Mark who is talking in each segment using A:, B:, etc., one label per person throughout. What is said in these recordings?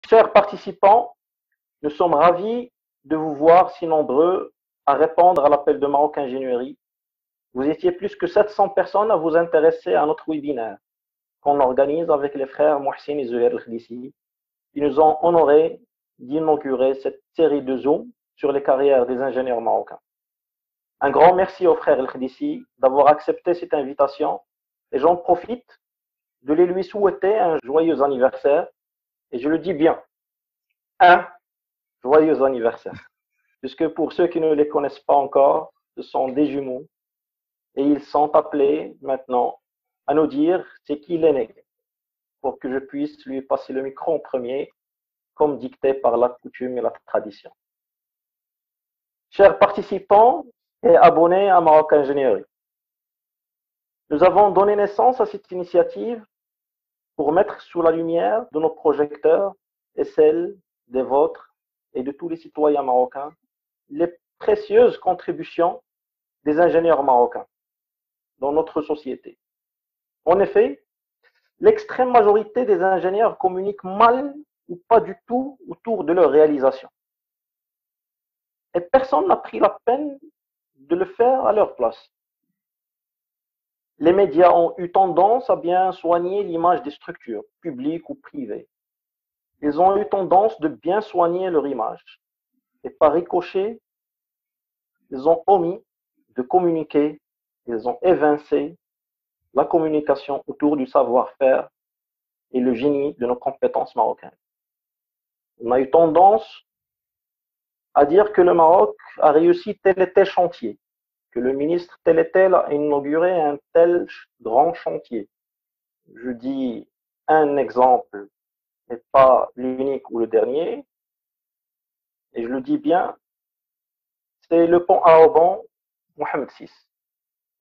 A: Chers participants, nous sommes ravis de vous voir si nombreux à répondre à l'appel de Maroc Ingénierie. Vous étiez plus que 700 personnes à vous intéresser à notre webinaire qu'on organise avec les frères Mohsin et Zuhair El-Khdissi, qui nous ont honorés d'inaugurer cette série de Zoom sur les carrières des ingénieurs marocains. Un grand merci aux frères El-Khdissi d'avoir accepté cette invitation et j'en profite de les lui souhaiter un joyeux anniversaire, et je le dis bien, un joyeux anniversaire, puisque pour ceux qui ne les connaissent pas encore, ce sont des jumeaux et ils sont appelés maintenant à nous dire c'est qui l'aîné pour que je puisse lui passer le micro en premier, comme dicté par la coutume et la tradition. Chers participants et abonnés à Maroc Ingénierie, nous avons donné naissance à cette initiative pour mettre sous la lumière de nos projecteurs et celle des vôtres et de tous les citoyens marocains les précieuses contributions des ingénieurs marocains dans notre société. En effet, l'extrême majorité des ingénieurs communiquent mal ou pas du tout autour de leur réalisation. Et personne n'a pris la peine de le faire à leur place. Les médias ont eu tendance à bien soigner l'image des structures, publiques ou privées. Ils ont eu tendance de bien soigner leur image. Et par ricochet, ils ont omis de communiquer, ils ont évincé la communication autour du savoir-faire et le génie de nos compétences marocaines. On a eu tendance à dire que le Maroc a réussi tel et tel chantier, que le ministre tel et tel a inauguré un tel grand chantier. Je dis un exemple, et pas l'unique ou le dernier, et je le dis bien, c'est le pont Aoban Mohamed VI.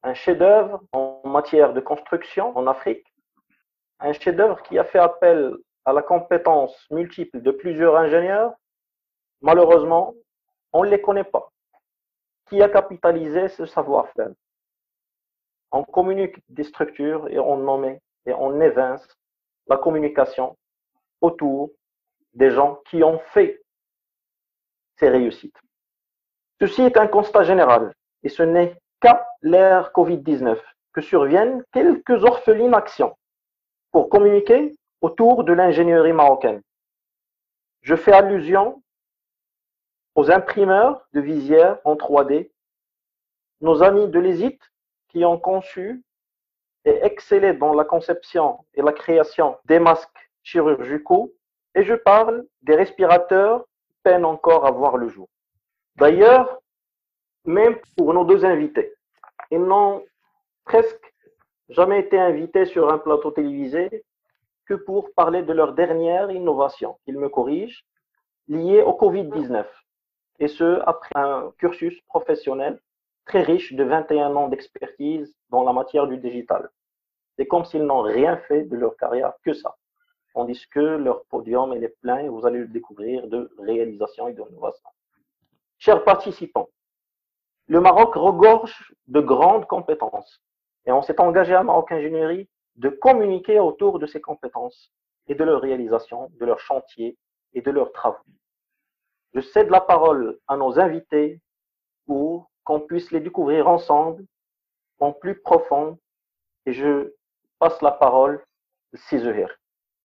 A: Un chef-d'œuvre en matière de construction en Afrique, un chef-d'œuvre qui a fait appel à la compétence multiple de plusieurs ingénieurs. Malheureusement, on ne les connaît pas. Qui a capitalisé ce savoir-faire? On communique des structures et on nomme et on évince la communication autour des gens qui ont fait ces réussites. Ceci est un constat général et ce n'est qu'à l'ère Covid-19 que surviennent quelques orphelines actions pour communiquer autour de l'ingénierie marocaine. Je fais allusion aux imprimeurs de visières en 3D, nos amis de l'ESIT qui ont conçu et excellé dans la conception et la création des masques chirurgicaux, et je parle des respirateurs qui peinent encore à voir le jour. D'ailleurs, même pour nos deux invités, ils n'ont presque jamais été invités sur un plateau télévisé que pour parler de leur dernière innovation, ils me corrigent, liée au Covid-19, et ce, après un cursus professionnel très riche de 21 ans d'expertise dans la matière du digital. C'est comme s'ils n'ont rien fait de leur carrière que ça, tandis que leur podium est plein et vous allez le découvrir de réalisation et d'innovation. Chers participants, le Maroc regorge de grandes compétences et on s'est engagé à Maroc Ingénierie de communiquer autour de ces compétences et de leur réalisation, de leurs chantiers et de leurs travaux. Je cède la parole à nos invités pour qu'on puisse les découvrir ensemble en plus profond et je passe la parole à Zuhair.